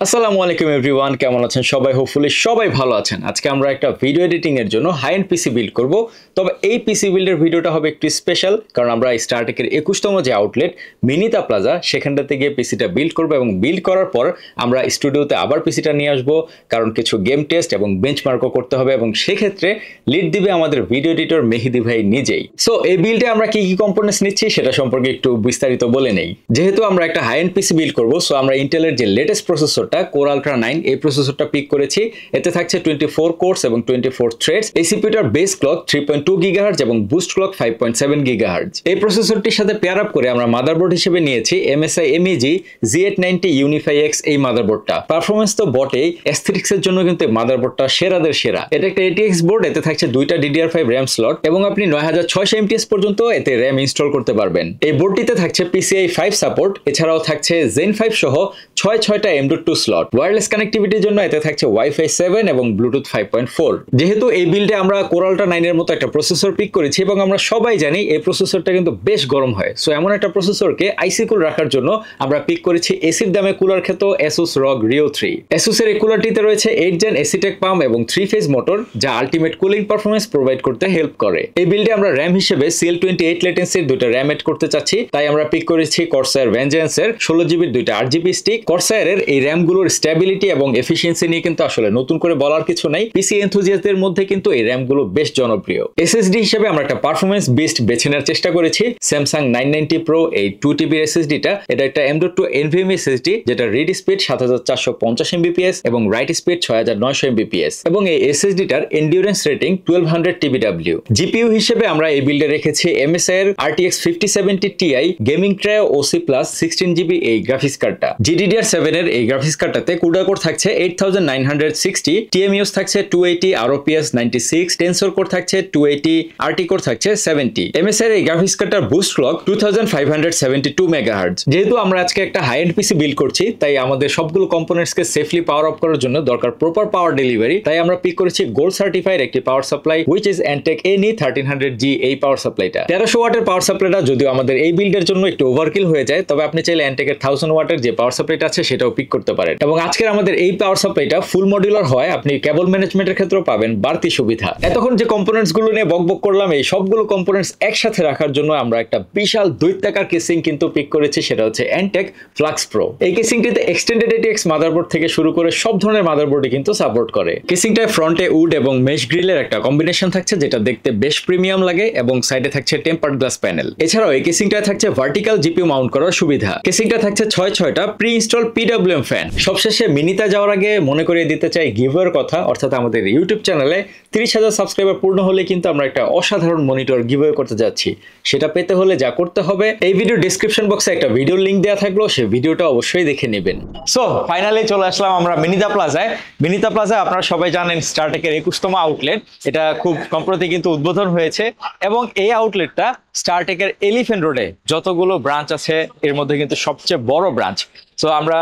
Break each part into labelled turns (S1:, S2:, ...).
S1: আসসালামু আলাইকুম এভরিওয়ান, কেমন আছেন সবাই? হোপফুলি সবাই ভালো আছেন। আজকে আমরা একটা ভিডিও এডিটিং এর জন্য হাই এন্ড পিসি বিল্ড করব। তবে এই পিসি বিল্ডের ভিডিওটা হবে একটু স্পেশাল, কারণ আমরা স্টারটেকের 21তম যে আউটলেট মিনিতা প্লাজা সেখানটাতে গিয়ে পিসিটা বিল্ড করব এবং বিল্ড করার পর আমরা স্টুডিওতে আবার পিসিটা নিয়ে আসবো, কারণ কিছু গেম টেস্ট এবং বেঞ্চমার্কও করতে হবে এবং সেক্ষেত্রে লিড দিবে আমাদের ভিডিও এডিটর মেহেদি ভাই নিজেই। সো এই বিল্ডে আমরা কি কি কম্পোনেন্টস নিচ্ছি সেটা সম্পর্কে একটু বিস্তারিত বলে নেই। যেহেতু আমরা একটা হাই এন্ড পিসি বিল্ড করব, সো আমরা ইন্টেলের যে লেটেস্ট প্রসেসর কোর আলট্রা 9 এই প্রসেসরটা পিক করেছি। এতে থাকছে 24 কোরস এবং 24 থ্রেডস। এই সিপিইউটার বেস ক্লক 3.2 গিগাহার্টজ এবং বুস্ট ক্লক 5.7 গিগাহার্টজ। এই প্রসেসরটির সাথে পেয়ার আপ করে আমরা মাদারবোর্ড হিসেবে নিয়েছি MSI MEG Z890 Unify X এই মাদারবোর্ডটা। পারফরম্যান্স তো বটেই, অ্যাস্থেটিক্স এর জন্য কিন্তু মাদারবোর্ডটা সেরাদের সেরা। এটা একটা ATX বোর্ড, এতে থাকছে দুইটা DDR5 RAM স্লট এবং আপনি 9600 MTS পর্যন্ত এতে RAM ইনস্টল করতে পারবেন। এই বোর্ডটিতে থাকছে PCI 5 সাপোর্ট, এছাড়াও থাকছে Zen 5 সহ 6টা M.2 স্লট। ওয়্যারলেস কানেক্টিভিটির জন্য এতে থাকছে Wi-Fi 7 এবং Bluetooth 5.4। যেহেতু এই বিল্ডে আমরা কোর আলট্রা 9 এর মতো একটা প্রসেসর পিক করেছি এবং আমরা সবাই জানি এই প্রসেসরটা কিন্তু বেশ গরম হয়, সো এমন একটা প্রসেসরকে আইসি কুল রাখার জন্য আমরা পিক করেছি এসির দামে কুলার খ্যাত Asus ROG Rio 3। Asus এর এই কুলারটিতে রয়েছে 8 জেন এসিটেক পাম্প এবং 3 ফেজ মোটর, যা আলটিমেট কুলিং পারফরম্যান্স প্রোভাইড করতে হেল্প করে। এই বিল্ডে আমরা RAM হিসেবে CL28 লেটেন্সির দুইটা RAM এড করতে চাচ্ছি, তাই আমরা পিক করেছি Corsair Vengeance এর 16GB দুইটা 8GB স্টিক। Corsair এর এই RAM গুলোর স্ট্যাবিলিটি এবং এফিশিয়েন্সি নিয়ে কিন্তু আসলে নতুন করে বলার কিছু নাই, পিসি এনথুজিয়াস্টদের মধ্যে কিন্তু এই RAM গুলো বেশ জনপ্রিয়। SSD হিসেবে আমরা একটা পারফরম্যান্স বেস্ট বেছে নেওয়ার চেষ্টা করেছি। Samsung 990 Pro এই 2TB SSD টা, এটা একটা M.2 NVMe SSD, যেটা রিড স্পিড 7450 Mbps এবং রাইট স্পিড 6900 Mbps এবং এই SSD টার এন্ডিউরেন্স রেটিং 1200 TBW। GPU হিসেবে আমরা এই বিল্ডে রেখেছি MSI এর RTX 5070 Ti gaming trio OC+ 16GB এই গ্রাফিক্স কার্ডটা। GDDR7 এর এই গ্রাফিক্স কার্ডটাতে CUDA কোর থাকছে 8960, TMUS থাকছে 280, ROPS 96, টেনসর কোর থাকছে 280, RT কোর থাকছে 70। MSI এর এই গ্রাফিক্স কার্ডটার বুস্ট ক্লক 2572 মেগাহার্টজ। যেহেতু আমরা আজকে একটা হাই এন্ড পিসি বিল্ড করছি, তাই আমাদের সবগুলো কম্পোনেন্টসকে সেফলি পাওয়ার অফ করার জন্য দরকার প্রপার পাওয়ার ডেলিভারি, তাই আমরা পিক করেছি গোল্ড সার্টিফাইড একটি power supply, which is Antec NE 1300G এই পাওয়ার সাপ্লাইটা। 1300 ওয়াটের পাওয়ার সাপ্লাইটা যদিও আমাদের এই বিল্ডের জন্য একটু ওভারকিল হয়ে যায়, তবে আপনি চাইলে Antec এর 1000 ওয়াটের যে পাওয়ার সাপ্লাইটা আছে সেটাও পিক করতে পারেন। এবং আজকের আমাদের এই পাওয়ার সাপ্লাইটা ফুল মডিউলার হয়, আপনি কেবল ম্যানেজমেন্টের ক্ষেত্রেও পাবেন বাড়তি সুবিধা। এতক্ষণ যে কম্পোনেন্টস গুলো নিয়ে বকবক করলাম, এই সবগুলো কম্পোনেন্টস একসাথে রাখার জন্য আমরা একটা বিশাল দৈত্যাকার কেসিং কিন্তু পিক করেছি, সেটা হচ্ছে Antec Flux Pro। এই কেসিংটিতে এক্সটেন্ডেড ATX মাদারবোর্ড থেকে শুরু করে সব ধরনের মাদারবোর্ডই কিন্তু সাপোর্ট করে। কেসিংটায় ফ্রন্টে উড এবং মেশ গ্রিলের একটা কম্বিনেশন থাকছে, যেটা দেখতে বেশ প্রিমিয়াম লাগে এবং সাইডে থাকছে টেম্পারড গ্লাস প্যানেল। এছাড়াও এই কেসিংটায় থাকছে ভার্টিক্যাল GPU মাউন্ট করার সুবিধা। কেসিংটা থাকছে 6টা প্রি ইনস্টল PWM ফ্যান। সবশেষে মিনিতা যাওয়ার আগে মনে করিয়ে দিতে চাই গিভওয়ের কথা, অর্থাৎ আমাদের ইউটিউব চ্যানেলে 30,000 সাবস্ক্রাইবার পূর্ণ হলে কিন্তু আমরা একটা অসাধারণ মনিটর গিভওয়ে করতে যাচ্ছি। সেটা পেতে হলে যা করতে হবে, এই ভিডিও ডেসক্রিপশন বক্সে একটা ভিডিওর লিংক দেওয়া থাকলো, সেই ভিডিওটা অবশ্যই দেখে নেবেন। সো ফাইনালি চলে আসলাম আমরা মিনিতা প্লাজায়। মিনিতা প্লাজায় আপনারা সবাই জানেন স্টারটেকের 21তম আউটলেট, এটা খুব সম্প্রতি কিন্তু উদ্বোধন হয়েছে এবং এই আউটলেটটা স্টারটেকের এলিফ্যান্ট রোডে যতগুলো ব্রাঞ্চ আছে এর মধ্যে কিন্তু সবচেয়ে বড় ব্রাঞ্চ। সো আমরা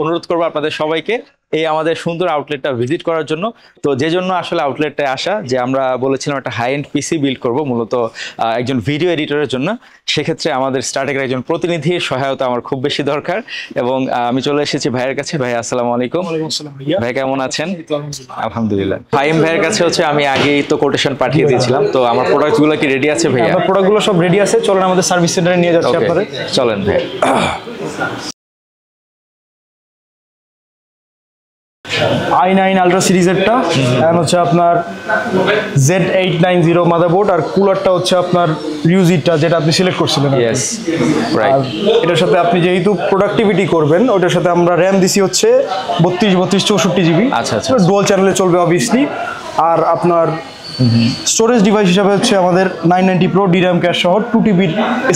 S1: অনুরোধ করবো আপনাদের সবাইকে এই আমাদের সুন্দর আউটলেটটা ভিজিট করার জন্য। তো যে জন্য আসলে আউটলেটটায় আসা, যে আমরা বলেছিলাম একটা হাই এন্ড পিসি বিল্ড করব মূলত একজন ভিডিও এডিটরের জন্য, সেক্ষেত্রে আমাদের স্টারটেকের একজন প্রতিনিধির সহায়তা আমার খুব বেশি দরকার এবং আমি চলে এসেছি ভাইয়ের কাছে। ভাই আসসালামু আলাইকুম। ভাই কেমন আছেন? আলহামদুলিল্লাহ। ফাহিম ভাইয়ের কাছে হচ্ছে আমি আগেই তো কোটেশন পাঠিয়ে দিয়েছিলাম, তো আমার প্রোডাক্টগুলো কি রেডি আছে ভাইয়া?
S2: আমার প্রোডাক্টগুলো সব রেডি আছে, চলেন আমাদের সার্ভিস সেন্টারে নিয়ে যাচ্ছি আপনাদের।
S1: চলেন ভাই।
S2: i9 আলট্রা সিরিজেরটা এন্ড হচ্ছে আপনার Z890 মাদারবোর্ড, আর কুলারটা হচ্ছে আপনার রিউজিটা যেটা আপনি সিলেক্ট করছিলেন।
S1: Yes right.
S2: এটার সাথে আপনি যেহেতু প্রোডাক্টিভিটি করবেন, ওটার সাথে আমরা RAM দিছি হচ্ছে 32 64 GB।
S1: আচ্ছা আচ্ছা,
S2: ডুয়াল চ্যানেলে চলবে অবভিয়াসলি। আর আপনার স্টোরেজ ডিভাইস হিসেবে হচ্ছে আমাদের 990 Pro DRAM ক্যাশ সহ 2TB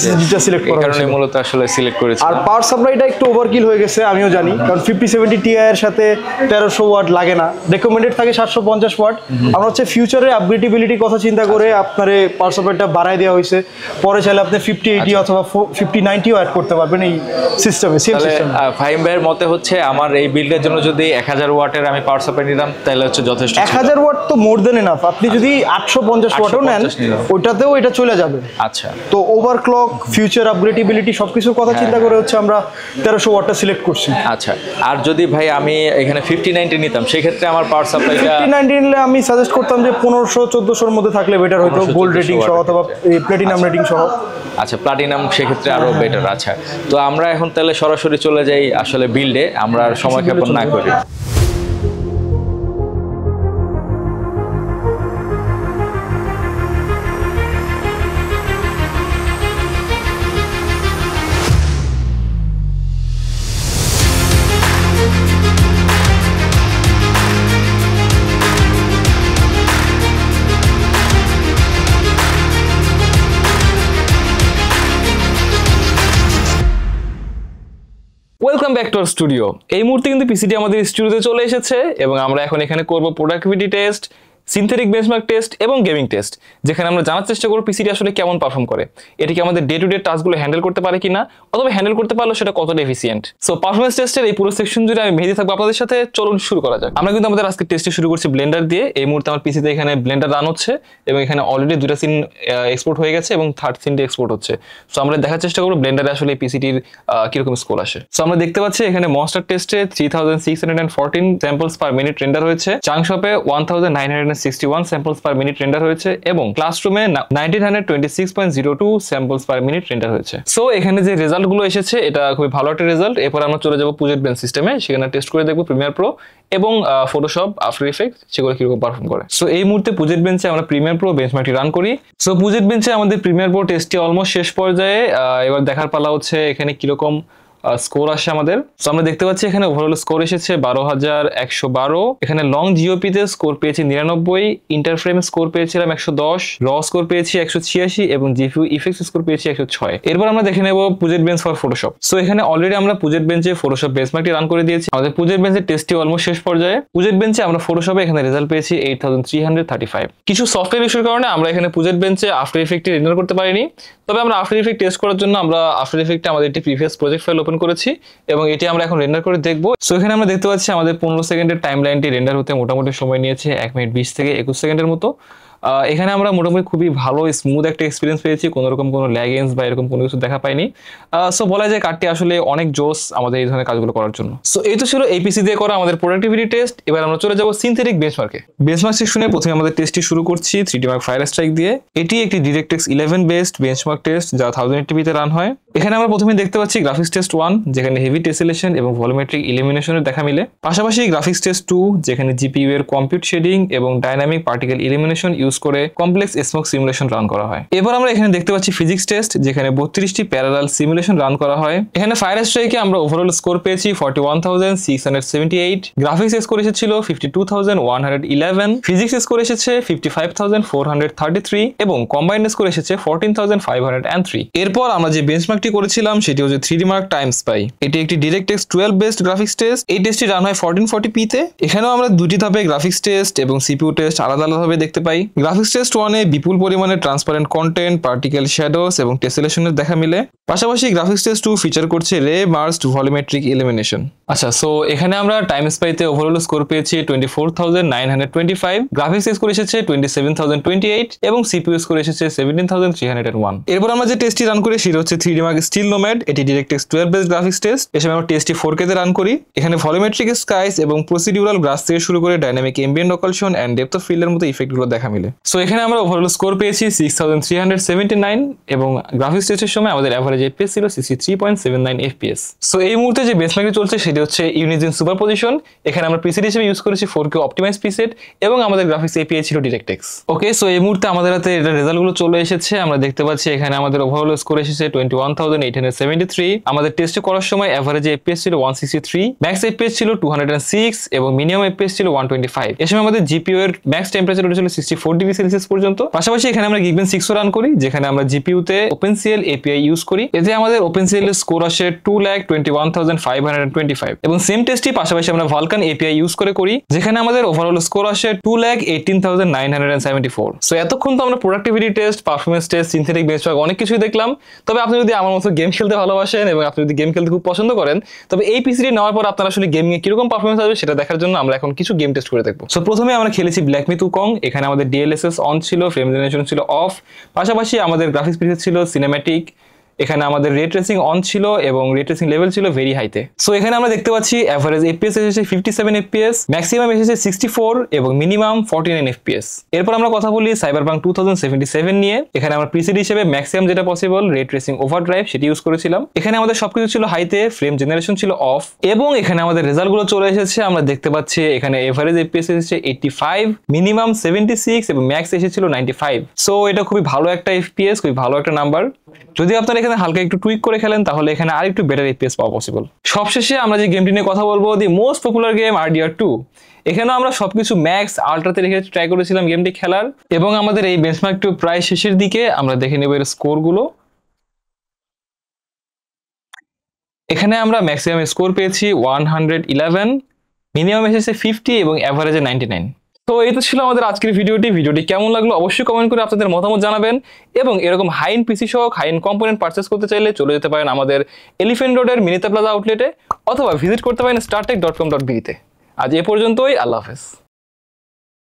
S2: SSD-টা সিলেক্ট করা হয়েছে।
S1: কারণে মূলত আসলে সিলেক্ট করেছি।
S2: আর পাওয়ার সাপ্লাইটা একটু ওভারকিল হয়ে গেছে আমিও জানি, কারণ 5070 Ti এর সাথে 1300 ওয়াট লাগে না, রেকমেন্ডেড থাকে 750 ওয়াট। আমরা হচ্ছে ফিউচারে আপগ্রেডেবিলিটি কথা চিন্তা করে আপনারে পাওয়ার সাপ্লাইটা বাড়ায় দেওয়া হয়েছে। পরে চাইলে আপনি 5080 অথবা 5090 অ্যাড করতে পারবেন এই সিস্টেমে, সেম সিস্টেম।
S1: ফাহিম ভাইয়ের মতে হচ্ছে আমার এই বিল্ডের জন্য যদি 1000 ওয়াটের আমি পাওয়ার সাপ্লাই নিতাম তাহলে হচ্ছে যথেষ্ট।
S2: 1000 ওয়াট তো মোর দেন এনাফ। আপনি যদি যদি 850 ওয়াটও নেন
S1: 850 নিলাম।
S2: ওইটাতেও এটা চলে যাবে।
S1: আচ্ছা
S2: তো ওভারক্লক, ফিউচার আপগ্রেডেবিলিটি সবকিছুর কথা চিন্তা করে হচ্ছে আমরা 1300 ওয়াটটা সিলেক্ট করছি।
S1: আচ্ছা, আর যদি ভাই আমি এখানে 5090 নিতাম সেক্ষেত্রে আমার পাওয়ার সাপ্লাইটা
S2: 5090 নিলে আমি সাজেস্ট করতাম যে 1500-1400 মধ্যে থাকলে বেটার হতো,
S1: 1500
S2: গোল্ড রেটিং সহ অথবা প্ল্যাটিনাম রেটিং সহ।
S1: আচ্ছা, প্লাটিনাম সেক্ষেত্রে আরো বেটার। আচ্ছা, তো আমরা এখন তাহলে সরাসরি চলে যাই আসলে বিল্ডে, আমরা আর সময় ক্ষেপণ না করি।
S3: Welcome back to our studio. এই মুহূর্তে কিন্তু পিসিটি আমাদের স্টুডিওতে চলে এসেছে এবং আমরা এখন এখানে করব productivity test, synthetic benchmark test এবং গেমিং টেস্ট, যেখানে আমরা জানার চেষ্টা করব পিসিটি আসলে কেমন পারফর্ম করে, এটি কি আমাদের ডে টু ডে টাস্কগুলো হ্যান্ডেল করতে পারে কিনা, অথবা হ্যান্ডেল করতে পারলে সেটা কতটা এফিসিয়েন্ট। সো পারফরমেন্স টেস্টের এই পুরো সেকশন জুড়ে আমি মেহেদি থাকবো আপনাদের সাথে। চলুন শুরু করা যাক। আমরা কিন্তু আমাদের আজকে টেস্টে শুরু করছি ব্লেন্ডার দিয়ে। এই মুহূর্তে আমার পিসিতে এখানে ব্লেন্ডার রান হচ্ছে এবং এখানে অলরেডি 2টা সিন এক্সপোর্ট হয়ে গেছে এবং 3rd সিনটি এক্সপোর্ট হচ্ছে। সো আমরা দেখার চেষ্টা করবো ব্লেন্ডারে আসলে পিসিটির কিরকম স্কোর আসে। সো আমরা দেখতে পাচ্ছি এখানে মনস্টার টেস্টে 3614 স্যাম্পলস পার মিনিট রেন্ডার হয়েছে, চাংশপে 1961 স্যাম্পলস পার মিনিট রেন্ডার হয়েছে এবং ক্লাসরুমে 1926.02 স্যাম্পলস পার মিনিট রেন্ডার হয়েছে। সো এখানে যে রেজাল্ট গুলো এসেছে এটা খুবই ভালো একটা রেজাল্ট। এরপর আমরা চলে যাবো পুজেট বেঞ্চ সিস্টেমে, সেখানে টেস্ট করে দেখবো প্রিমিয়ার প্রো এবং ফটোশপ, আফটার ইফেক্ট সেগুলো কিরকম পারফর্ম করে। সো এই মুহূর্তে পুজেট বেঞ্চে আমরা প্রিমিয়ার প্রো বেঞ্চমার্কটি রান করি। সো পুজেট বেঞ্চে আমাদের প্রিমিয়ার প্রো টেস্টটি অলমোস্ট শেষ পর্যায়ে। এবার দেখার পালা হচ্ছে এখানে কিরকম স্কোর আসে আমাদের। তো আমরা দেখতে পাচ্ছি এখানে ওভারঅল স্কোর এসেছে 12,112। এখানে লং জিওপিতে স্কোর পেয়েছি 99, ইন্টারফ্রেম স্কোর পেয়েছিলাম 110, র স্কোর পেয়েছি 186 এবং জিপিইউ ইফেক্টস স্কোর পেয়েছি 106। এরপর আমরা দেখে নেব পুজেট বেঞ্চ ফর ফটোশপ। সো এখানে অলরেডি আমরা পুজেট বেঞ্চে ফটোশপ বেঞ্চমার্কটি রান করে দিয়েছি। আমাদের পুজেট বেঞ্চের টেস্টটি অলমোস্ট শেষ পর্যায়ে। পুজেট বেঞ্চে আমরা ফটোশপে এখানে রেজাল্ট পেয়েছি 8335। কিছু সফটওয়্যার ইস্যুর কারণে আমরা এখানে পুজেট বেঞ্চে আফটার ইফেক্টটি রেন্ডার করতে পারিনি। তবে আমরা আফটার ইফেক্ট টেস্ট করার জন্য আমরা আফটার ইফেক্টে আমাদের একটি প্রিভিয়াস প্রজেক্ট ফাইল ওপেন করেছি এবং এটি আমরা এখন রেন্ডার করে দেখবো। সো এখানে আমরা দেখতে পাচ্ছি আমাদের 15 সেকেন্ডের টাইম লাইনটি রেন্ডার হতে মোটামুটি সময় নিয়েছে 1 মিনিট 20 থেকে 21 সেকেন্ডের মতো। এখানে আমরা মোটামুটি খুবই ভালো স্মুথ একটা এক্সপিরিয়েন্স পেয়েছি, কোনো রকম কোনো ল্যাগেন্স বা এরকম কোনো কিছু দেখা পাইনি। সো বলা যায় কার্ডটি আসলে অনেক জোস আমাদের এই ধরনের কাজগুলো করার জন্য। সো এই তো ছিল এপিসি দিয়ে করা আমাদের প্রোডাক্টিভিটি টেস্ট। এবার আমরা চলে যাবো সিনথেটিক বেঞ্চমার্কে। বেঞ্চমার্ক সেকশনে প্রথমে আমাদের টেস্টটি শুরু করছি 3D Mark ফায়ার স্ট্রাইক দিয়ে। এটি একটি DirectX 11 বেসড বেঞ্চমার্ক টেস্ট যা 1080p তে রান হয়। এখানে আমরা প্রথমে দেখতে পাচ্ছি গ্রাফিক্স টেস্ট 1 যেখানে হেভি টেসেলেশন এবং ভলিউমেট্রিক ইলিমিনেশনের দেখা মিলে, পাশাপাশি গ্রাফিক্স টেস্ট 2 যেখানে জিপিইউ এর কম্পিউট শেডিং এবং ডাইনামিক পার্টিকেল ইলিমিনেশন ইউজ করে কমপ্লেক্স স্মোক সিমুলেশন রান করা হয়। এবার আমরা এখানে দেখতে পাচ্ছি ফিজিক্স টেস্ট যেখানে 32টি প্যারালাল সিমুলেশন রান করা হয়। এখানে ফায়ার স্ট্রাইকে আমরা ওভারঅল স্কোর পেয়েছি 41,678, গ্রাফিক্স স্কোর এসেছিল 52,111, ফিজিক্স স্কোর এসেছে 55,433 এবং কম্বাইন্ড স্কোর এসেছে 14,503। এরপর আমরা যে বেঞ্চমার্কটি করেছিলাম সেটি হচ্ছে 3D Mark টাইম স্পাই। এটি একটি DirectX 12 বেসড গ্রাফিক্স টেস্ট। এই টেস্টটি রান হয় 1440p তে। এখানেও আমরা দুটি ধাপে গ্রাফিক্স টেস্ট এবং সিপিইউ টেস্ট আলাদা আলাদাভাবে দেখতে পাই। গ্রাফিক্স টেস্ট 1 এ বিপুল পরিমাণে ট্রান্সপারেন্ট কন্টেন্ট, পার্টিকেল শ্যাডোস এবং টেসেলেশনের দেখা মিলে, পাশাপাশি গ্রাফিক্স টেস্ট 2 ফিচার করছে রে মার্জড ভলিউমেট্রিক ইলিমিনেশন। আচ্ছা, সো এখানে আমরা টাইম স্পাইতে ওভারঅল স্কোর পেয়েছি 24,925, গ্রাফিক্স স্কোর এসেছে 27,028 এবং সিপিইউ স্কোর এসেছে 17,301। এরপর আমরা যে টেস্টটি রান করি সেটা হচ্ছে 3D Mark স্টিল নোম্যাড। এটি DirectX 12 বেসড গ্রাফিক্স টেস্ট। এর সময় আমরা টেস্টটি 4K তে রান করি। এখানে ভলিউমেট্রিক স্কাইস এবং প্রসিডিউরাল ব্রাশ থেকে শুরু করে dynamic ambient occlusion and depth of ফিল্ডের মতো ইফেক্টগুলো দেখা মিলে। সো এখানে আমরা ওভারঅল স্কোর পেয়েছি 6,379 এবং গ্রাফিক্স টেস্টের সময় আমাদের এভারেজ এফপিএস ছিল 63.79 এফপিএস। সো এই মুহূর্তে যে বেঞ্চমার্কটি চলছে সেটি হচ্ছে ইউনিজিন সুপারপজিশন। এখানে আমরা প্রিসেট হিসেবে ইউজ করেছি 4K অপটিমাইজ প্রিসেট এবং আমাদের গ্রাফিক্স এপিআই ছিল DirectX। ওকে, সো এই মুহূর্তে আমাদের হাতে এটা রেজাল্টগুলো চলে এসেছে। আমরা দেখতে পাচ্ছি এখানে আমাদের ওভারঅল স্কোর এসেছে 21,873। আমাদের টেস্ট করার সময় এভারেজ এফপিএস ছিল 163, ম্যাক্স এফপিএস ছিল 206 এবং মিনিমাম এফপিএস ছিল 125। এর সময় আমাদের জিপিইউ এর ম্যাক্স টেম্পারেচার ছিল 64 ডিগ্রি সেলসিয়াস পর্যন্ত। পাশাপাশি এখানে আমরা Geekbench 6 রান করি যেখানে আমরা জিপিইউতে OpenCL এপিআই ইউজ করি। এতে আমাদের OpenCL এর স্কোর আসে 2,21,525 এবং সেম টেস্টটি পাশাপাশি আমরা Vulkan এপিআই ইউজ করি যেখানে আমাদের ওভারঅল স্কোর আসে 2,18,974। সো এতক্ষণ তো আমরা productivity test, performance test, synthetic benchmark অনেক কিছুই দেখলাম। তবে আপনি যদি আমার আমার মতো গেম খেলতে ভালোবাসেন এবং আপনি যদি গেম খেলতে খুব পছন্দ করেন, তবে এই পিসিটি নেওয়ার পর আপনার আসলে গেমিং এ কিরকম পারফরমেন্স আসবে সেটা দেখার জন্য আমরা এখন কিছু গেম টেস্ট করে দেখবো। সো প্রথমে আমরা খেলেছি ব্ল্যাক মিথ উকং। এখানে আমাদের DLSS অন ছিল, ফ্রেম জেনারেশন ছিল অফ, পাশাপাশি আমাদের গ্রাফিক্স প্রিসেট ছিল সিনেম্যাটিক। এখানে আমাদের রে ট্রেসিং অন ছিল এবং রে ট্রেসিং লেভেল ছিল ভেরি হাইতে। সো এখানে আমরা দেখতে পাচ্ছি এভারেজ FPS এসেছে 57 FPS, ম্যাক্সিমাম এসেছে 64 এবং মিনিমাম 49 FPS। এরপর আমরা কথা বলি সাইবারপাঙ্ক 2077 নিয়ে। এখানে আমরা প্রিসেট হিসেবে ম্যাক্সিমাম যেটা পসিবল রে ট্রেসিং ওভারড্রাইভ সেটি ইউজ করেছিলাম। এখানে আমাদের সবকিছু ছিল হাইতে, ফ্রেম জেনারেশন ছিল অফ এবং এখানে আমাদের রেজাল্ট গুলো চলে এসেছে। আমরা দেখতে পাচ্ছি এখানে এভারেজ FPS এসেছে 85, মিনিমাম 76 এবং ম্যাক্স এসেছিল 95। সো এটা খুবই ভালো একটা FPS, খুবই ভালো একটা নাম্বার। যদি আপনারা এখানে হালকা একটু টুইক করে খেলেন তাহলে এখানে আরেকটু বেটার FPS পাওয়া পসিবল। সবশেষে আমরা যে গেমটি নিয়ে কথা বলবো, the most popular game RDR2। এখানেও আমরা সবকিছু ম্যাক্স আল্ট্রাতে রেখে ট্রাই করেছিলাম গেমটি খেলার এবং আমাদের এই বেঞ্চমার্ক টু প্রায় শেষের দিকে। আমরা দেখে নেব এর স্কোর গুলো। এখানে আমরা ম্যাক্সিমাম স্কোর পেয়েছি 111, মিনিমাম এসেছে 50 এবং অ্যাভারেজে 99। তো এই তো ছিল আমাদের আজকের ভিডিওটি কেমন লাগলো অবশ্যই কমেন্ট করে আপনাদের মতামত জানাবেন এবং এরকম হাই এন্ড পিসি সহ হাই এন্ড কম্পোনেন্ট পারচেস করতে চাইলে চলে যেতে পারেন আমাদের এলিফ্যান্ট রোডের মিনিতা প্লাজা আউটলেটে অথবা ভিজিট করতে পারেন startech.com.bd তে। আজ এ পর্যন্তই, আল্লাহ হাফেজ।